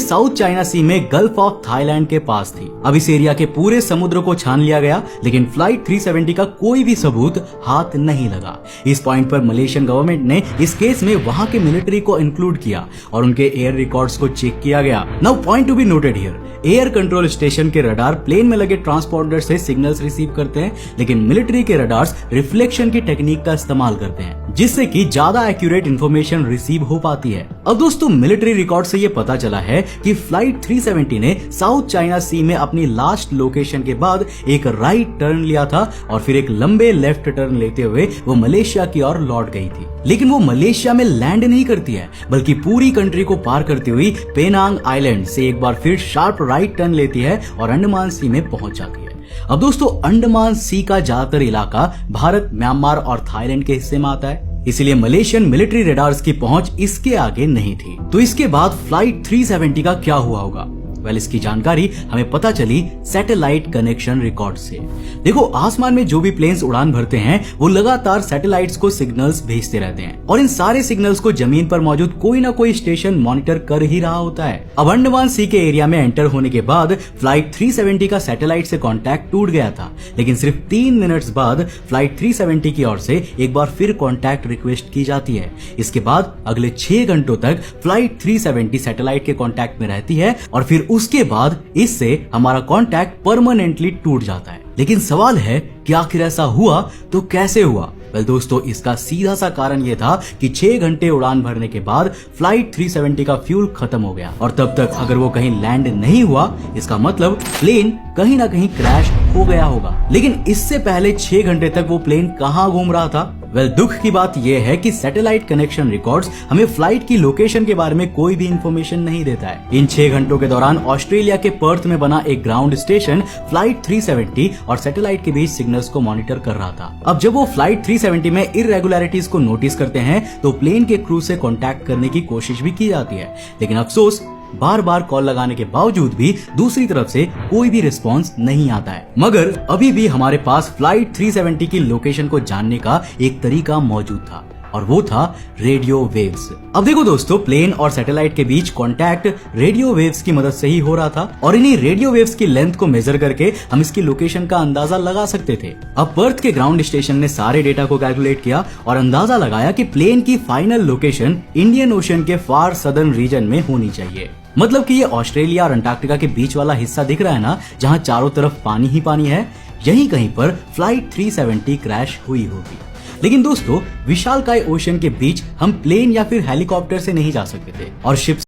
South China सी में gulf of Thailand के पास थी। अब इस एरिया के पूरे समुद्र को छान लिया गया, लेकिन फ्लाइट 370 का कोई भी सबूत हाथ नहीं लगा। इस पॉइंट पर मलेशियन गवर्नमेंट ने इस केस में वहां के मिलिट्री को इंक्लूड किया और उनके एयर रिकॉर्ड्स को चेक किया गया। Now point to be noted here, air control station के रडार प्लेन में लगे ट्रांसपॉन्डर से सिग्नल्स रिसीव करते हैं, लेकिन मिलिट्री के रडार्स रिफ्लेक्शन की टेक्निक का इस्तेमाल करते हैं, जिससे कि ज्यादा एक्यूरेट इंफॉर्मेशन रिसीव हो पाती है। अब दोस्तों, मिलिट्री रिकॉर्ड से ये पता चला है कि फ्लाइट 370 ने साउथ चाइना सी में अपनी लास्ट लोकेशन के बाद एक राइट टर्न लिया था और फिर एक लंबे लेफ्ट टर्न लेते हुए वो मलेशिया की ओर लौट गई थी। लेकिन वो मलेशिया में लैंड नहीं करती है, बल्कि पूरी कंट्री को पार करती हुई पेनांग आइलैंड से एक बार फिर शार्प राइट टर्न लेती है और अंडमान सी में पहुंच जाती है। अब दोस्तों, अंडमान सी का ज्यादातर इलाका भारत, म्यांमार और थाईलैंड के हिस्से में आता है, इसलिए मलेशियन मिलिट्री रडार्स की पहुंच इसके आगे नहीं थी। तो इसके बाद फ्लाइट 370 का क्या हुआ होगा? इसकी जानकारी हमें पता चली सैटेलाइट कनेक्शन रिकॉर्ड से। देखो, आसमान में जो भी प्लेन्स उड़ान भरते हैं वो लगातार सैटेलाइट्स को सिग्नल्स भेजते रहते हैं और इन सारे सिग्नल्स को जमीन पर मौजूद कोई ना कोई स्टेशन मॉनिटर कर ही रहा होता है। अब अंडमान सी के एरिया में एंटर होने के बाद फ्लाइट 370 का सैटेलाइट से कॉन्टैक्ट टूट गया था, लेकिन सिर्फ 3 मिनट्स बाद फ्लाइट 370 की ओर से एक बार फिर कॉन्टैक्ट रिक्वेस्ट की जाती है। इसके बाद अगले 6 घंटों तक फ्लाइट 370 सैटेलाइट के कॉन्टैक्ट में रहती है और फिर उसके बाद इससे हमारा कांटेक्ट परमानेंटली टूट जाता है। लेकिन सवाल है कि आखिर ऐसा हुआ तो कैसे हुआ? दोस्तों, इसका सीधा सा कारण ये था कि 6 घंटे उड़ान भरने के बाद फ्लाइट 370 का फ्यूल खत्म हो गया और तब तक अगर वो कहीं लैंड नहीं हुआ, इसका मतलब प्लेन कहीं ना कहीं क्रैश हो गया होगा। लेकिन इससे पहले 6 घंटे तक वो प्लेन कहाँ घूम रहा था? दुख की बात यह है कि सैटेलाइट कनेक्शन रिकॉर्ड्स हमें फ्लाइट की लोकेशन के बारे में कोई भी इंफॉर्मेशन नहीं देता है। इन 6 घंटों के दौरान ऑस्ट्रेलिया के पर्थ में बना एक ग्राउंड स्टेशन फ्लाइट 370 और सैटेलाइट के बीच सिग्नल्स को मॉनिटर कर रहा था। अब जब वो फ्लाइट 370 में इरेगुलरिटीज को नोटिस करते हैं तो प्लेन के क्रू से कॉन्टैक्ट करने की कोशिश भी की जाती है, लेकिन अफसोस बार बार कॉल लगाने के बावजूद भी दूसरी तरफ से कोई भी रिस्पांस नहीं आता है। मगर अभी भी हमारे पास फ्लाइट 370 की लोकेशन को जानने का एक तरीका मौजूद था और वो था रेडियो वेव्स। अब देखो दोस्तों, प्लेन और सैटेलाइट के बीच कांटेक्ट रेडियो वेव्स की मदद से ही हो रहा था और इन्हीं रेडियो वेव्स की लेंथ को मेजर करके हम इसकी लोकेशन का अंदाजा लगा सकते थे। अब पर्थ के ग्राउंड स्टेशन ने सारे डेटा को कैलकुलेट किया और अंदाजा लगाया कि प्लेन की फाइनल लोकेशन इंडियन ओशन के फार सदर्न रीजन में होनी चाहिए। मतलब कि ये ऑस्ट्रेलिया और अंटार्कटिका के बीच वाला हिस्सा दिख रहा है ना, जहां चारों तरफ पानी ही पानी है, यहीं कहीं पर फ्लाइट 370 क्रैश हुई होगी। लेकिन दोस्तों, विशालकाय ओशन के बीच हम प्लेन या फिर हेलीकॉप्टर से नहीं जा सकते थे और शिप